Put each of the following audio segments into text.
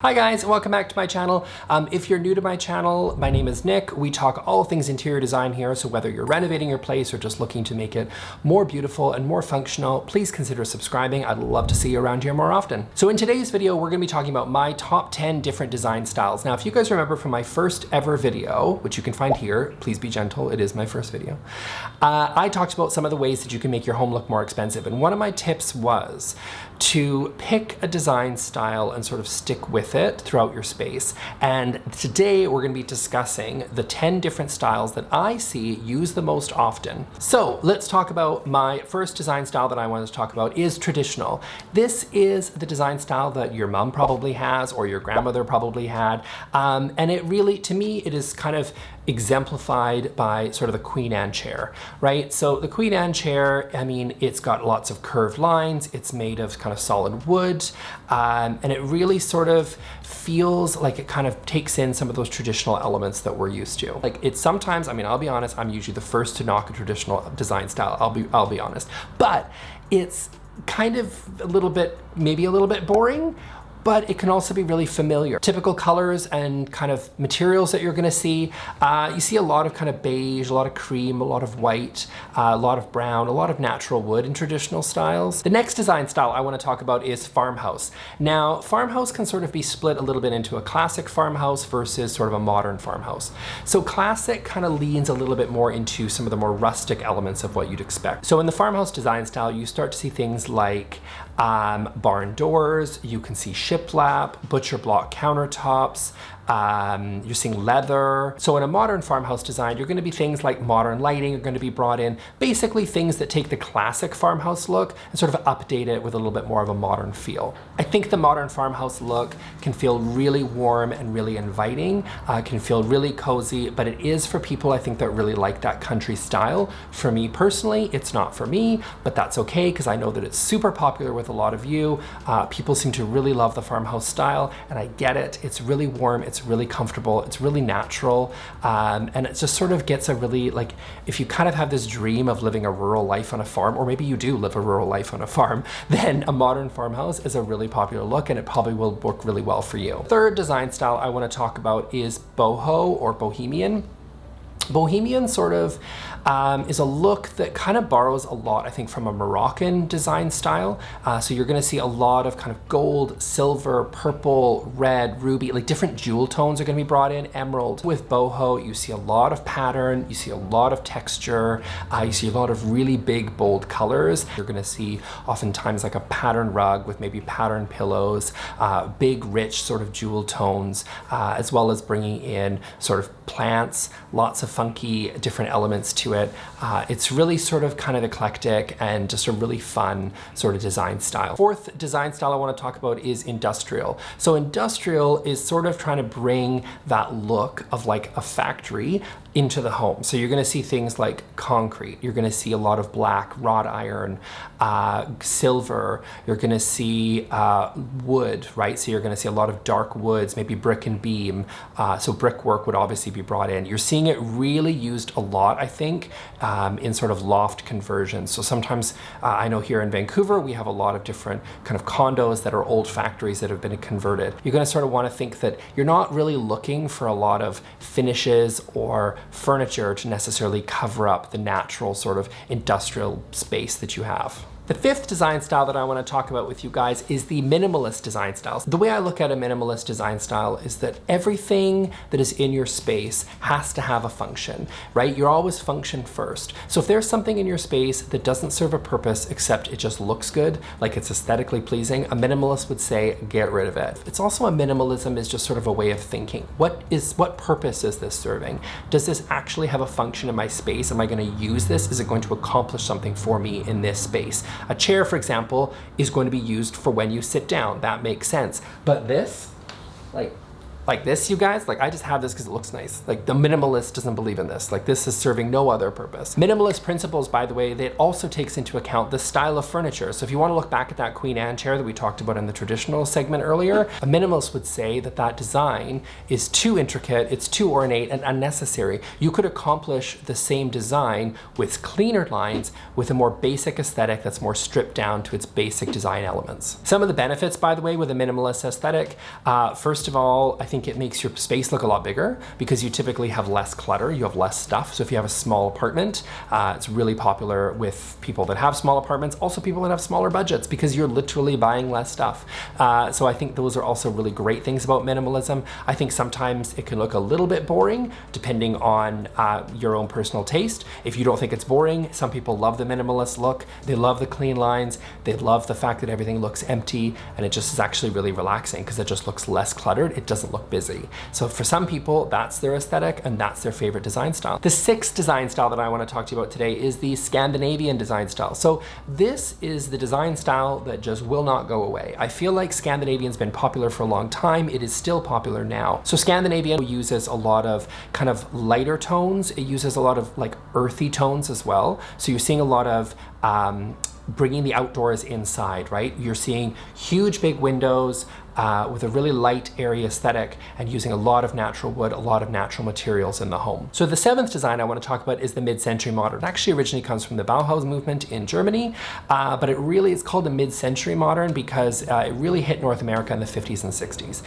Hi guys, welcome back to my channel. If you're new to my channel, my name is Nick. We talk all things interior design here, so whether you're renovating your place or just looking to make it more beautiful and more functional, please consider subscribing. I'd love to see you around here more often. So in today's video, we're gonna be talking about my top 10 different design styles. Now, if you guys remember from my first ever video, which you can find here, please be gentle, it is my first video, I talked about some of the ways that you can make your home look more expensive. And one of my tips was to pick a design style and sort of stick with it throughout your space. And today we're going to be discussing the 10 different styles that I see used the most often. So let's talk about my first design style that I wanted to talk about is traditional. This is the design style that your mom probably has or your grandmother probably had. And it really, to me, it is kind of exemplified by sort of the Queen Anne chair, right? So the Queen Anne chair, I mean, it's got lots of curved lines, it's made of kind of solid wood, and it really sort of feels like it kind of takes in some of those traditional elements that we're used to. Like it's sometimes, I mean, I'll be honest, I'm usually the first to knock a traditional design style, I'll be honest, but it's kind of a little bit, maybe a little bit boring, but it can also be really familiar. Typical colors and kind of materials that you're gonna see, you see a lot of kind of beige, a lot of cream, a lot of white, a lot of brown, a lot of natural wood in traditional styles. The next design style I wanna talk about is farmhouse. Now, farmhouse can sort of be split a little bit into a classic farmhouse versus sort of a modern farmhouse. So classic kind of leans a little bit more into some of the more rustic elements of what you'd expect. So in the farmhouse design style, you start to see things like barn doors, you can see shiplap, butcher block countertops, you're seeing leather. So in a modern farmhouse design, you're gonna be things like modern lighting are gonna be brought in, basically things that take the classic farmhouse look and sort of update it with a little bit more of a modern feel. I think the modern farmhouse look can feel really warm and really inviting, can feel really cozy, but it is for people I think that really like that country style. For me personally, it's not for me, but that's okay because I know that it's super popular with a lot of you. People seem to really love the farmhouse style and I get it. It's really warm, it's really comfortable, it's really natural, and it just sort of gets a really, like, if you kind of have this dream of living a rural life on a farm, or maybe you do live a rural life on a farm, then a modern farmhouse is a really popular look and it probably will work really well for you. Third design style I want to talk about is Boho or Bohemian. Bohemian sort of is a look that kind of borrows a lot, I think, from a Moroccan design style. So you're gonna see a lot of kind of gold, silver, purple, red, ruby, like different jewel tones are gonna be brought in, emerald. With Boho, you see a lot of pattern, you see a lot of texture, you see a lot of really big, bold colors. You're gonna see oftentimes like a pattern rug with maybe pattern pillows, big, rich sort of jewel tones, as well as bringing in sort of plants, lots of funky different elements to it. It's really sort of kind of eclectic and just a really fun sort of design style. Fourth design style I want to talk about is industrial. So industrial is sort of trying to bring that look of like a factory into the home. So you're going to see things like concrete, you're going to see a lot of black wrought iron, silver, you're going to see wood, right? So you're going to see a lot of dark woods, maybe brick and beam. So brickwork would obviously be brought in. You're seeing it really used a lot, I think, in sort of loft conversions. So sometimes I know here in Vancouver, we have a lot of different kind of condos that are old factories that have been converted. You're going to sort of want to think that you're not really looking for a lot of finishes or furniture to necessarily cover up the natural sort of industrial space that you have. The fifth design style that I want to talk about with you guys is the minimalist design style. The way I look at a minimalist design style is that everything that is in your space has to have a function, right? You're always function first. So if there's something in your space that doesn't serve a purpose except it just looks good, like it's aesthetically pleasing, a minimalist would say, get rid of it. It's also a minimalism is just sort of a way of thinking. What purpose is this serving? Does this actually have a function in my space? Am I going to use this? Is it going to accomplish something for me in this space? A chair, for example, is going to be used for when you sit down. That makes sense. But this, like, Like this, you guys, like I just have this because it looks nice. Like the minimalist doesn't believe in this. Like this is serving no other purpose. Minimalist principles, by the way, that also takes into account the style of furniture. So if you want to look back at that Queen Anne chair that we talked about in the traditional segment earlier, a minimalist would say that that design is too intricate, it's too ornate and unnecessary. You could accomplish the same design with cleaner lines, with a more basic aesthetic that's more stripped down to its basic design elements. Some of the benefits, by the way, with a minimalist aesthetic, first of all, I think it makes your space look a lot bigger because you typically have less clutter, you have less stuff. So if you have a small apartment, it's really popular with people that have small apartments, also people that have smaller budgets because you're literally buying less stuff. So I think those are also really great things about minimalism. I think sometimes it can look a little bit boring depending on your own personal taste. If you don't think it's boring, some people love the minimalist look, they love the clean lines, they love the fact that everything looks empty and it just is actually really relaxing because it just looks less cluttered, it doesn't look busy. So for some people, that's their aesthetic and that's their favorite design style. The sixth design style that I want to talk to you about today is the Scandinavian design style. So this is the design style that just will not go away. I feel like Scandinavian's been popular for a long time. It is still popular now. So Scandinavian uses a lot of kind of lighter tones. It uses a lot of like earthy tones as well. So you're seeing a lot of bringing the outdoors inside, right? You're seeing huge big windows with a really light, airy aesthetic and using a lot of natural wood, a lot of natural materials in the home. So the seventh design I want to talk about is the mid-century modern. It actually originally comes from the Boho movement in Germany, but it really is called the mid-century modern because it really hit North America in the 50s and 60s.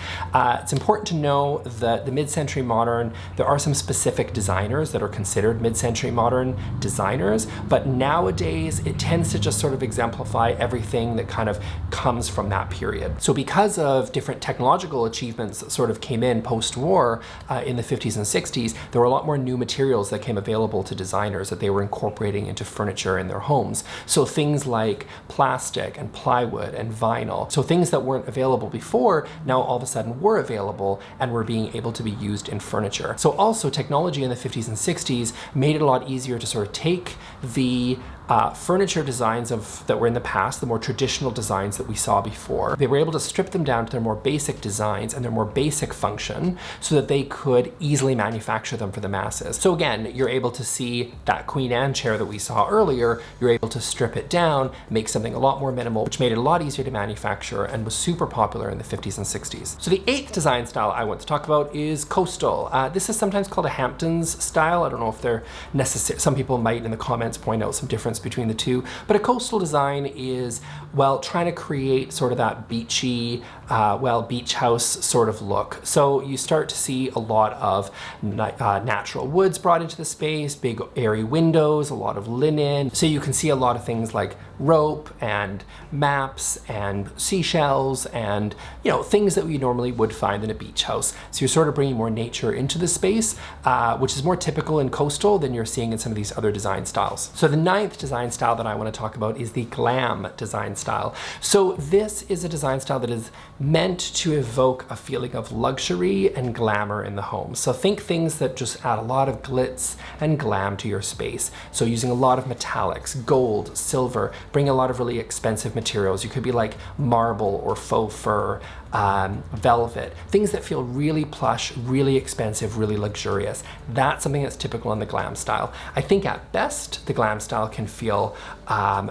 It's important to know that the mid-century modern, there are some specific designers that are considered mid-century modern designers, but nowadays it tends to just sort of exemplify everything that kind of comes from that period. So because of different technological achievements that sort of came in post-war in the 50s and 60s, there were a lot more new materials that came available to designers that they were incorporating into furniture in their homes. So things like plastic and plywood and vinyl. So things that weren't available before now all of a sudden were available and were being able to be used in furniture. So also technology in the 50s and 60s made it a lot easier to sort of take the furniture designs that were in the past, the more traditional designs that we saw before. They were able to strip them down to their more basic designs and their more basic function so that they could easily manufacture them for the masses. So again, you're able to see that Queen Anne chair that we saw earlier, you're able to strip it down, make something a lot more minimal, which made it a lot easier to manufacture and was super popular in the 50s and 60s. So the eighth design style I want to talk about is coastal. This is sometimes called a Hamptons style. I don't know if they're necessary. Some people might in the comments point out some difference between the two, but a coastal design is, well, trying to create sort of that beachy, beach house sort of look. So you start to see a lot of natural woods brought into the space, big airy windows, a lot of linen. So you can see a lot of things like rope and maps and seashells and, you know, things that we normally would find in a beach house. So you're sort of bringing more nature into the space, which is more typical in coastal than you're seeing in some of these other design styles. So the ninth design style that I want to talk about is the glam design style. So this is a design style that is meant to evoke a feeling of luxury and glamour in the home. So think things that just add a lot of glitz and glam to your space. So using a lot of metallics, gold, silver, bring a lot of really expensive materials. You could be like marble or faux fur, velvet, things that feel really plush, really expensive, really luxurious. That's something that's typical in the glam style. I think at best, the glam style can feel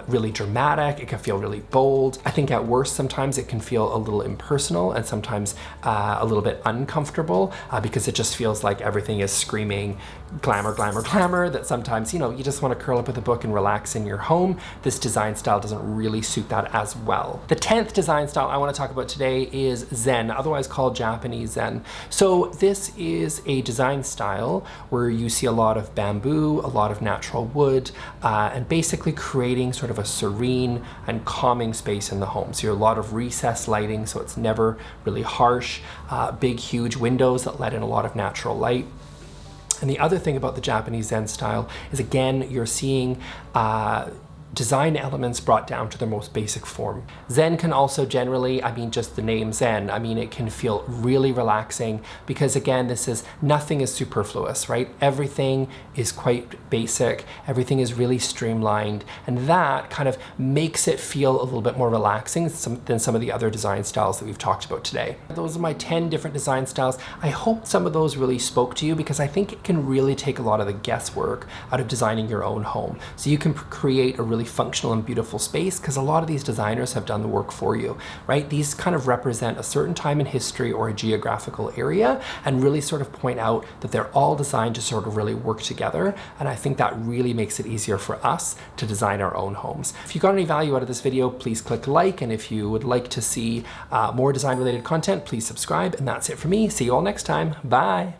really dramatic, it can feel really bold. I think at worst, sometimes it can feel a little impersonal and sometimes a little bit uncomfortable because it just feels like everything is screaming glamour, glamour, glamour, that sometimes, you know, you just want to curl up with a book and relax in your home. This design style doesn't really suit that as well. The 10th design style I want to talk about today is Zen, otherwise called Japanese Zen. So this is a design style where you see a lot of bamboo, a lot of natural wood, and basically creating sort of a serene and calming space in the home. So you're a lot of recessed lighting, so it's never really harsh, big, huge windows that let in a lot of natural light. And the other thing about the Japanese Zen style is, again, you're seeing design elements brought down to their most basic form. Zen can also generally, I mean, just the name Zen, I mean, it can feel really relaxing because again, nothing is superfluous, right? Everything is quite basic, everything is really streamlined, and that kind of makes it feel a little bit more relaxing than some of the other design styles that we've talked about today. Those are my 10 different design styles. I hope some of those really spoke to you because I think it can really take a lot of the guesswork out of designing your own home. So you can create a really functional and beautiful space because a lot of these designers have done the work for you, right? These kind of represent a certain time in history or a geographical area and really sort of point out that they're all designed to sort of really work together. And I think that really makes it easier for us to design our own homes. If you got any value out of this video, please click like. And if you would like to see more design related content, please subscribe. And that's it for me. See you all next time. Bye.